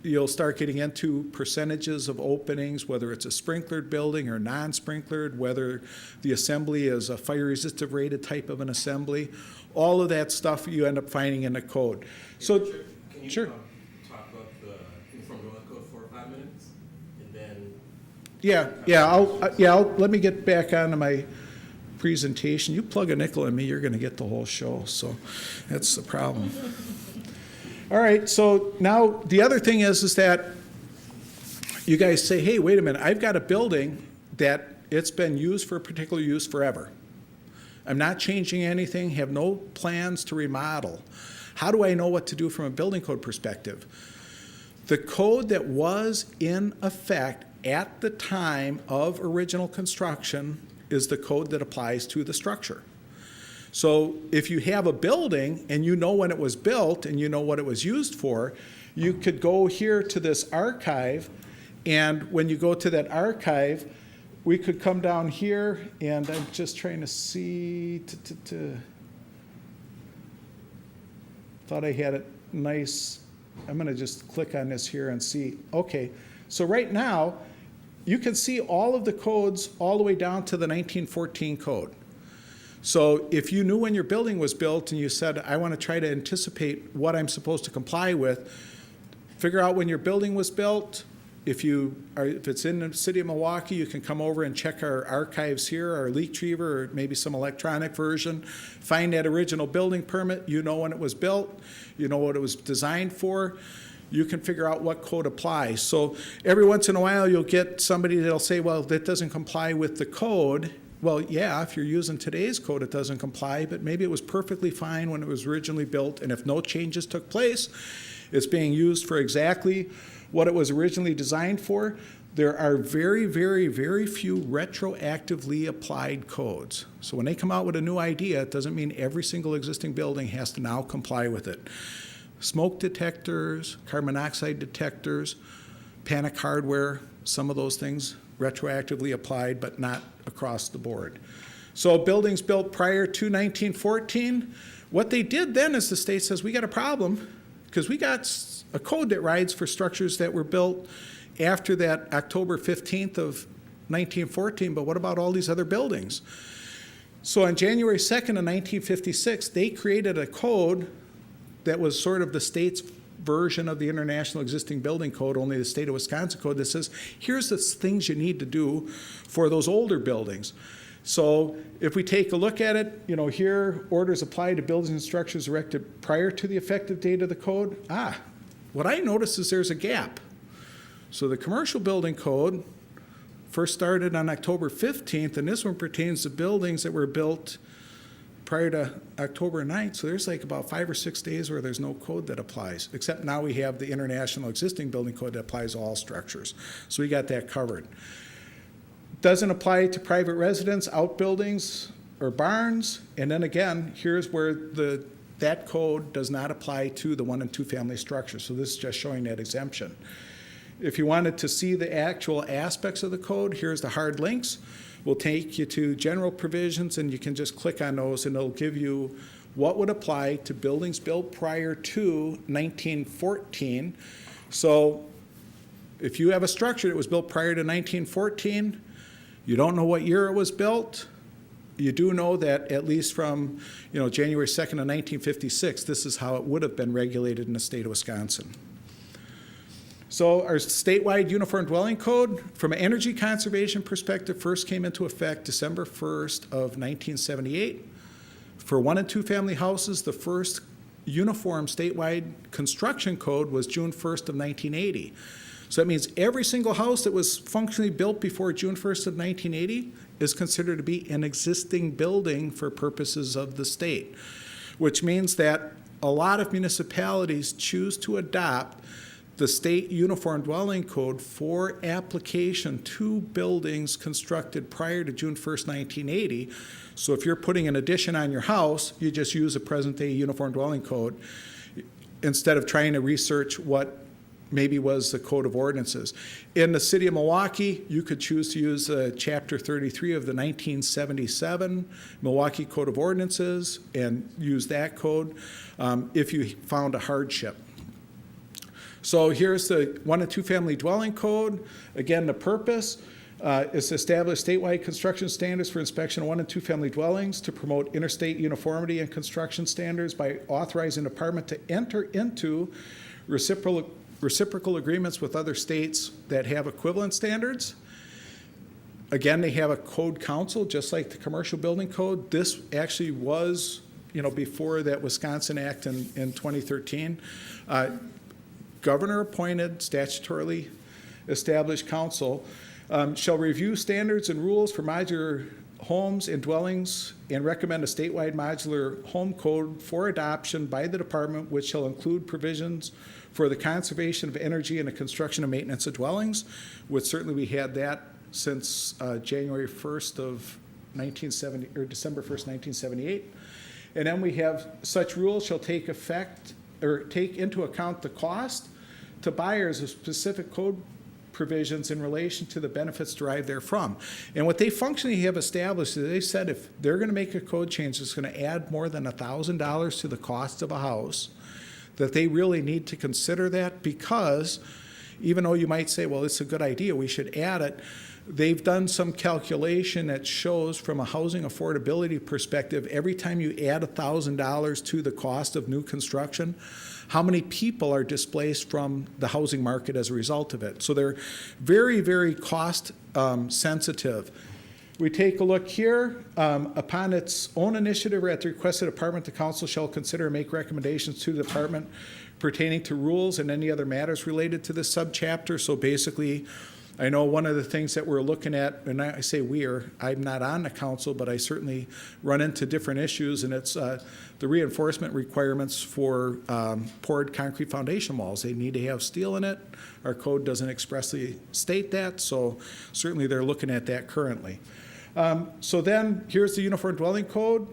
you'll start getting into percentages of openings, whether it's a sprinklered building or non-sprinklered, whether the assembly is a fire resistive rated type of an assembly. All of that stuff you end up finding in the code. So, Can you sure. Talk about the Uniform Building Code for 5 minutes, and then I'll let me get back onto my presentation. You plug a nickel in me, you're going to get the whole show. So that's the problem. All right. So now the other thing is that you guys say, hey, wait a minute, I've got a building that it's been used for a particular use forever. I'm not changing anything, have no plans to remodel. How do I know what to do from a building code perspective? The code that was in effect at the time of original construction is the code that applies to the structure. So if you have a building and you know when it was built and you know what it was used for, you could go here to this archive, and when you go to that archive, we could come down here, and I'm just trying to see, thought I had it nice. I'm gonna just click on this here and see. Okay, so right now, you can see all of the codes all the way down to the 1914 code. So if you knew when your building was built and you said, I want to try to anticipate what I'm supposed to comply with, figure out when your building was built. If it's in the city of Milwaukee, you can come over and check our archives here, our leak retriever, or maybe some electronic version. Find that original building permit. You know when it was built. You know what it was designed for. You can figure out what code applies. So every once in a while, you'll get somebody that'll say, well, that doesn't comply with the code. Well, yeah, if you're using today's code, it doesn't comply, but maybe it was perfectly fine when it was originally built, and if no changes took place, it's being used for exactly what it was originally designed for. There are very, very, very few retroactively applied codes. So when they come out with a new idea, it doesn't mean every single existing building has to now comply with it. Smoke detectors, carbon monoxide detectors, panic hardware, some of those things retroactively applied, but not across the board. So buildings built prior to 1914, what they did then is the state says, we got a problem, because we got a code that rides for structures that were built after that October 15th of 1914, but what about all these other buildings? So on January 2nd of 1956, they created a code that was sort of the state's version of the International Existing Building Code, only the state of Wisconsin code, that says, here's the things you need to do for those older buildings. So if we take a look at it, here, orders apply to buildings and structures erected prior to the effective date of the code. What I notice is there's a gap. So the commercial building code first started on October 15th, and this one pertains to buildings that were built prior to October 9th, so there's like about 5 or 6 days where there's no code that applies, except now we have the International Existing Building Code that applies to all structures. So we got that covered. Doesn't apply to private residence, outbuildings, or barns, and then again, here's where that code does not apply to the 1 and 2 family structures, so this is just showing that exemption. If you wanted to see the actual aspects of the code, here's the hard links. We'll take you to general provisions, and you can just click on those, and it'll give you what would apply to buildings built prior to 1914. So if you have a structure that was built prior to 1914, you don't know what year it was built, you do know that at least from January 2nd of 1956, this is how it would have been regulated in the state of Wisconsin. So our statewide uniform dwelling code, from an energy conservation perspective, first came into effect December 1st of 1978. For 1 and 2 family houses, the first uniform statewide construction code was June 1st of 1980. So that means every single house that was functionally built before June 1st of 1980 is considered to be an existing building for purposes of the state, which means that a lot of municipalities choose to adopt the state uniform dwelling code for application to buildings constructed prior to June 1st, 1980. So if you're putting an addition on your house, you just use a present-day uniform dwelling code instead of trying to research what maybe was the code of ordinances. In the city of Milwaukee, you could choose to use Chapter 33 of the 1977 Milwaukee Code of Ordinances and use that code if you found a hardship. So here's the 1 and 2 family dwelling code. Again, the purpose is to establish statewide construction standards for inspection of 1 and 2 family dwellings, to promote interstate uniformity in construction standards by authorizing the department to enter into reciprocal agreements with other states that have equivalent standards. Again, they have a code council, just like the commercial building code. This actually was, before that Wisconsin Act in 2013. Governor appointed, statutorily established council. Shall review standards and rules for modular homes and dwellings and recommend a statewide modular home code for adoption by the department, which shall include provisions for the conservation of energy and the construction and maintenance of dwellings, which certainly we had that since January 1st of 1970, or December 1st, 1978. And then we have such rules shall take effect, or take into account the cost to buyers of specific code provisions in relation to the benefits derived therefrom. And what they functionally have established is they said if they're going to make a code change that's going to add more than $1,000 to the cost of a house, that they really need to consider that, because even though you might say, well, it's a good idea, we should add it, they've done some calculation that shows from a housing affordability perspective, every time you add $1,000 to the cost of new construction, how many people are displaced from the housing market as a result of it. So they're very, very cost sensitive. We take a look here. Upon its own initiative or at the request of the department, the council shall consider and make recommendations to the department pertaining to rules and any other matters related to this subchapter. So basically, I know one of the things that we're looking at, and I say I'm not on the council, but I certainly run into different issues, and it's the reinforcement requirements for poured concrete foundation walls. They need to have steel in it. Our code doesn't expressly state that, so certainly they're looking at that currently. So then here's the Uniform Dwelling Code,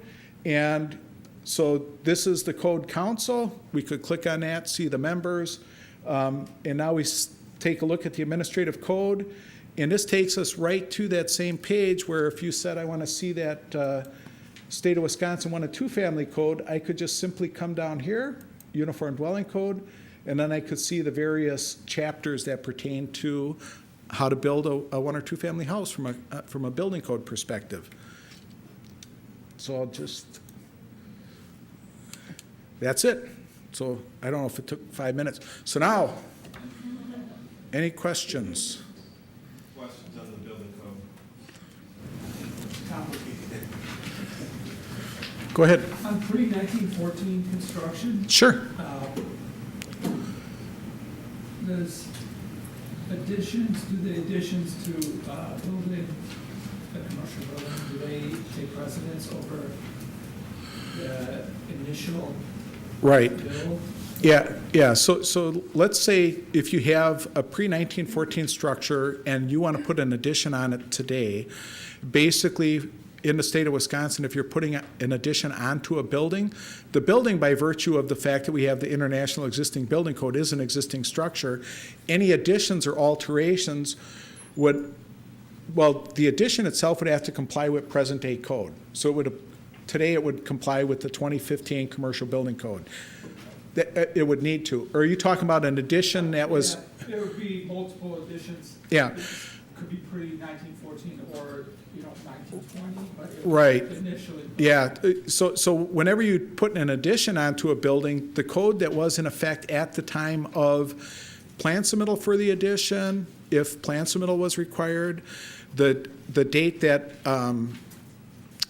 and so this is the Code Council. We could click on that, see the members, and now we take a look at the administrative code, and this takes us right to that same page where if you said I want to see that State of Wisconsin 1 and 2 family code, I could just simply come down here, Uniform Dwelling Code, and then I could see the various chapters that pertain to how to build a 1 or 2 family house from a building code perspective. So that's it. So I don't know if it took 5 minutes. So now, any questions? Questions on the building code? Complicated. Go ahead. On pre-1914 construction, Sure. does do the additions to building, a commercial building, do they take precedence over the initial Right. build? Yeah. So let's say if you have a pre-1914 structure and you want to put an addition on it today, basically in the state of Wisconsin, if you're putting an addition onto a building, the building, by virtue of the fact that we have the International Existing Building Code, is an existing structure. Any additions or alterations the addition itself would have to comply with present day code. So today it would comply with the 2015 Commercial Building Code. It would need to. Or are you talking about an addition that was? Yeah, there would be multiple additions. Yeah. Could be pre-1914 or 1920, but it Right. initially. Yeah, so whenever you put an addition onto a building, the code that was in effect at the time of plan submittal for the addition, if plan submittal was required, the date that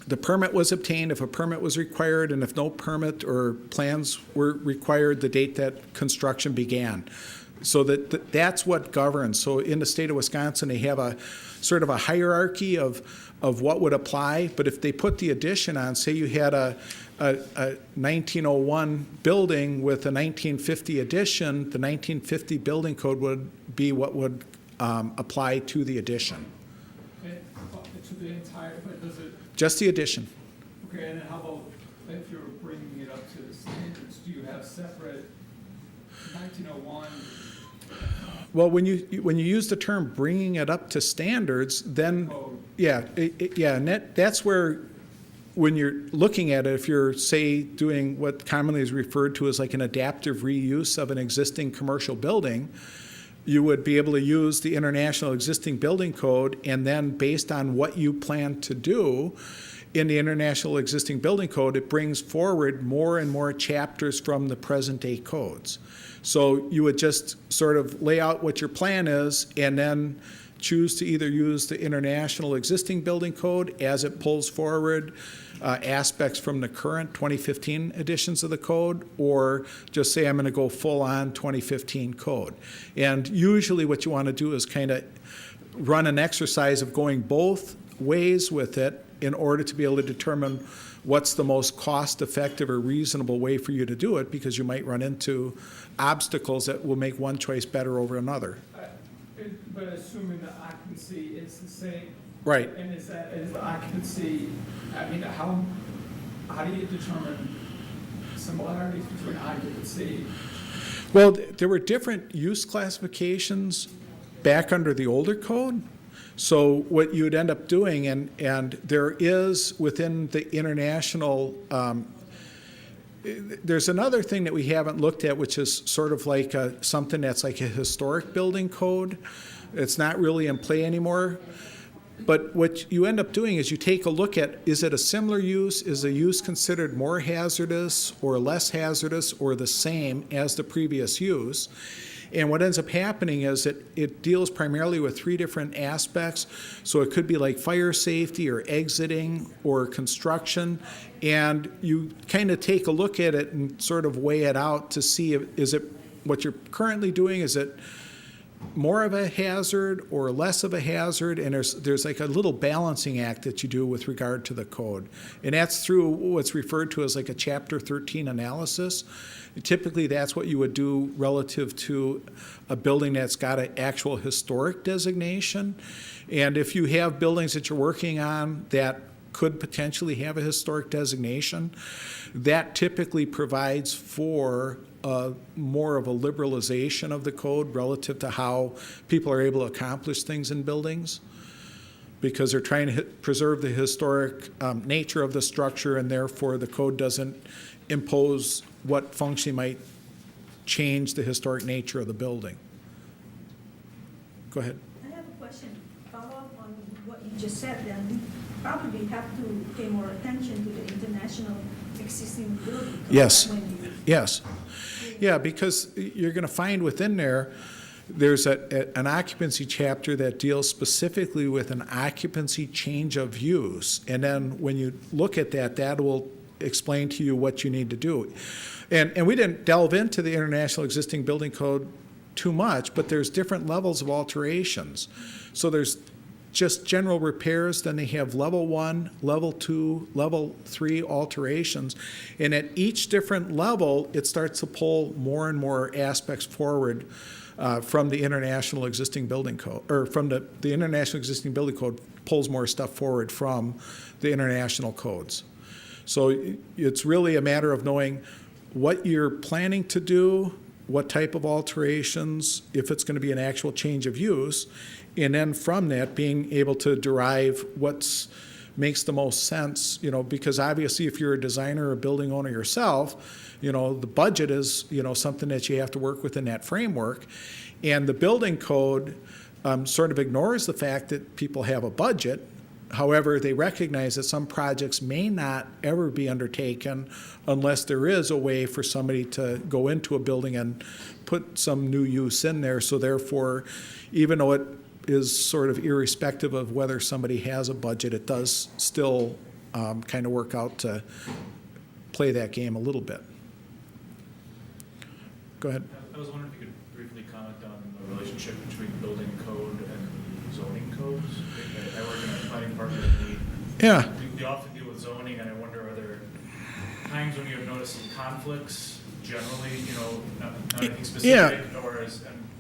the permit was obtained, if a permit was required, and if no permit or plans were required, the date that construction began. So that's what governs. So in the state of Wisconsin, they have a sort of a hierarchy of what would apply. But if they put the addition on, say you had a 1901 building with a 1950 addition, the 1950 building code would be what would apply to the addition. Okay, to the entire, but does it, Just the addition. okay, and then how about if you're bringing it up to the standards, do you have separate 1901? Well, when you use the term bringing it up to standards, then, Code? and that's where, when you're looking at it, if you're, say, doing what commonly is referred to as like an adaptive reuse of an existing commercial building, you would be able to use the International Existing Building Code, and then based on what you plan to do in the International Existing Building Code, it brings forward more and more chapters from the present day codes. So you would just sort of lay out what your plan is and then choose to either use the International Existing Building Code as it pulls forward aspects from the current 2015 editions of the code, or just say I'm going to go full on 2015 code. And usually what you want to do is kind of run an exercise of going both ways with it in order to be able to determine what's the most cost-effective or reasonable way for you to do it, because you might run into obstacles that will make one choice better over another. But assuming the occupancy is the same. Right. And is the occupancy, I mean, how do you determine similarities between occupancy? Well, there were different use classifications back under the older code. So what you'd end up doing, and there is within the international, there's another thing that we haven't looked at, which is sort of like something that's like a historic building code. It's not really in play anymore. But what you end up doing is you take a look at, is it a similar use? Is the use considered more hazardous or less hazardous or the same as the previous use? And what ends up happening is that it deals primarily with three different aspects. So it could be like fire safety or exiting or construction. And you kind of take a look at it and sort of weigh it out to see is it what you're currently doing, is it more of a hazard or less of a hazard, and there's like a little balancing act that you do with regard to the code. And that's through what's referred to as like a Chapter 13 analysis. Typically, that's what you would do relative to a building that's got an actual historic designation. And if you have buildings that you're working on that could potentially have a historic designation, that typically provides for more of a liberalization of the code relative to how people are able to accomplish things in buildings, because they're trying to preserve the historic nature of the structure, and therefore the code doesn't impose what function might change the historic nature of the building. Go ahead. I have a question. Follow up on what you just said, then we probably have to pay more attention to the international existing building code. Yes. When you Yes. Yeah, because you're going to find within there's an occupancy chapter that deals specifically with an occupancy change of use. And then when you look at that, that will explain to you what you need to do. And we didn't delve into the international existing building code too much, but there's different levels of alterations. So there's just general repairs, then they have level 1, level 2, level 3 alterations. And at each different level, it starts to pull more and more aspects forward from the international existing building code, or from the international existing building code pulls more stuff forward from the international codes. So it's really a matter of knowing what you're planning to do, what type of alterations, if it's going to be an actual change of use, and then from that being able to derive what makes the most sense, because obviously if you're a designer or a building owner yourself, the budget is, something that you have to work within that framework. And the building code sort of ignores the fact that people have a budget. However, they recognize that some projects may not ever be undertaken unless there is a way for somebody to go into a building and put some new use in there. So therefore, even though it is sort of irrespective of whether somebody has a budget, it does still kind of work out to play that game a little bit. Go ahead. I was wondering if you could briefly comment on the relationship between building code and zoning codes. I work in a planning department and Yeah. we often deal with zoning, and I wonder, are there times when you have noticed some conflicts generally, not anything specific, or and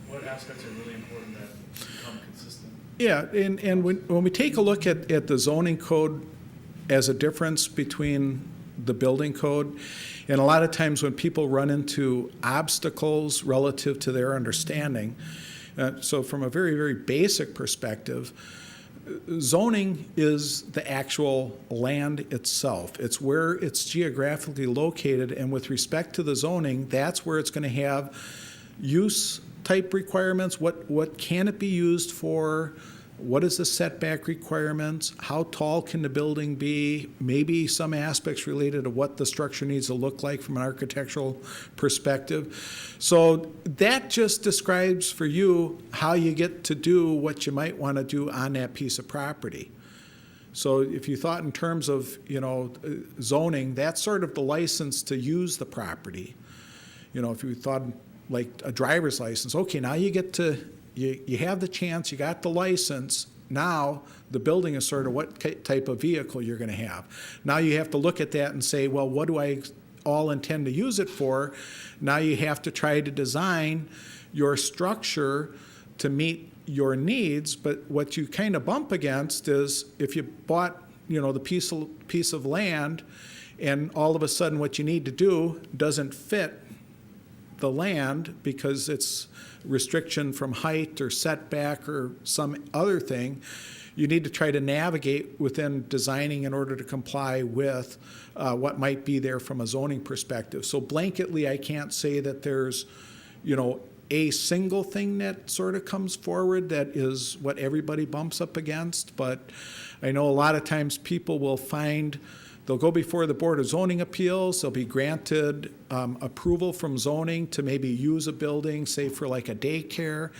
what aspects are really important that become consistent? Yeah, and when we take a look at the zoning code as a difference between the building code, and a lot of times when people run into obstacles relative to their understanding, so from a very, very basic perspective, zoning is the actual land itself. It's where it's geographically located, and with respect to the zoning, that's where it's going to have use type requirements. What can it be used for? What is the setback requirements? How tall can the building be? Maybe some aspects related to what the structure needs to look like from an architectural perspective. So that just describes for you how you get to do what you might want to do on that piece of property. So if you thought in terms of, zoning, that's sort of the license to use the property. If you thought like a driver's license, okay, now you get to you have the chance, you got the license, now the building is sort of what type of vehicle you're gonna have. Now you have to look at that and say, well, what do I all intend to use it for? Now you have to try to design your structure to meet your needs, but what you kind of bump against is if you bought, the piece of land and all of a sudden what you need to do doesn't fit the land because it's restriction from height or setback or some other thing, you need to try to navigate within designing in order to comply with what might be there from a zoning perspective. So blanketly, I can't say that there's, a single thing that sort of comes forward that is what everybody bumps up against, but I know a lot of times people will find they'll go before the Board of Zoning Appeals, they'll be granted approval from zoning to maybe use a building, say for like a daycare.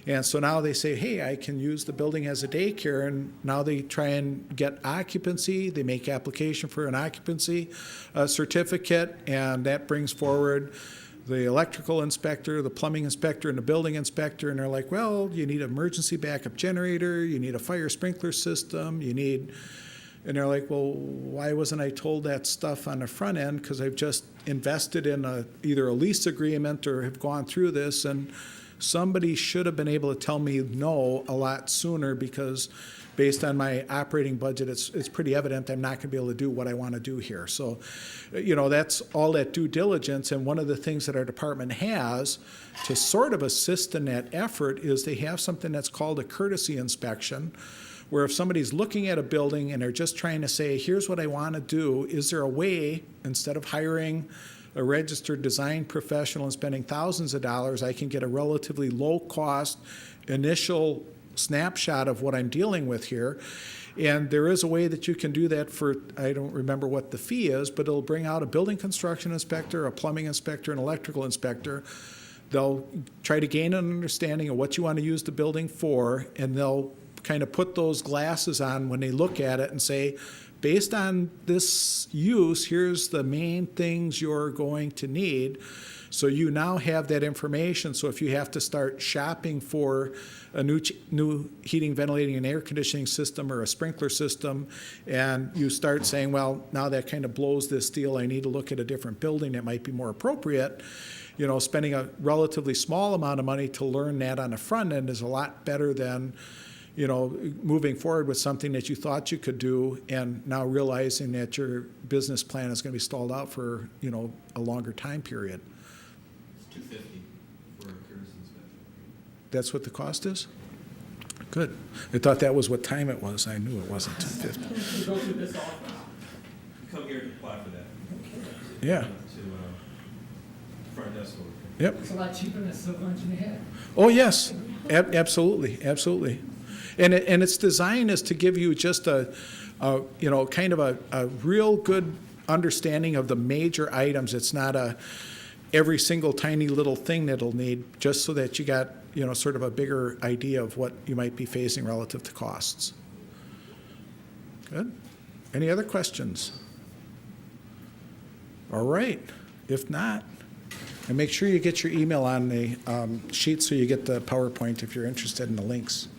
And so now they say, hey, I can use the building as a daycare, and now they try and get occupancy. They make application for an occupancy certificate, and that brings forward the electrical inspector, the plumbing inspector, and the building inspector, and they're like, well, you need an emergency backup generator, you need a fire sprinkler system, you need... And they're like, well, why wasn't I told that stuff on the front end? Because I've just invested in either a lease agreement or have gone through this, and somebody should have been able to tell me no a lot sooner, because based on my operating budget, it's pretty evident I'm not going to be able to do what I want to do here. So, that's all that due diligence. And one of the things that our department has to sort of assist in that effort is they have something that's called a courtesy inspection, where if somebody's looking at a building and they're just trying to say, here's what I want to do, is there a way, instead of hiring a registered design professional and spending thousands of dollars, I can get a relatively low-cost initial snapshot of what I'm dealing with here? And there is a way that you can do that for, I don't remember what the fee is, but it'll bring out a building construction inspector, a plumbing inspector, an electrical inspector. They'll try to gain an understanding of what you want to use the building for, and they'll kind of put those glasses on when they look at it and say, based on this use, here's the main things you're going to need. So you now have that information. So if you have to start shopping for a new heating, ventilating, and air conditioning system or a sprinkler system, and you start saying, well, now that kind of blows this deal, I need to look at a different building that might be more appropriate. Spending a relatively small amount of money to learn that on the front end is a lot better than moving forward with something that you thought you could do and now realizing that your business plan is going to be stalled out for, a longer time period. It's $250 for a courtesy inspection. That's what the cost is? Good. I thought that was what time it was. I knew it wasn't $250. We go through this all now. Come here to apply for that. Yeah. To front desk work. Yep. It's a lot cheaper than a civil engineer. Oh, yes. Absolutely. Absolutely. And its design is to give you just a real good understanding of the major items. It's not every single tiny little thing that it'll need, just so that you got, sort of a bigger idea of what you might be facing relative to costs. Good. Any other questions? All right. If not, and make sure you get your email on the sheet so you get the PowerPoint if you're interested in the links.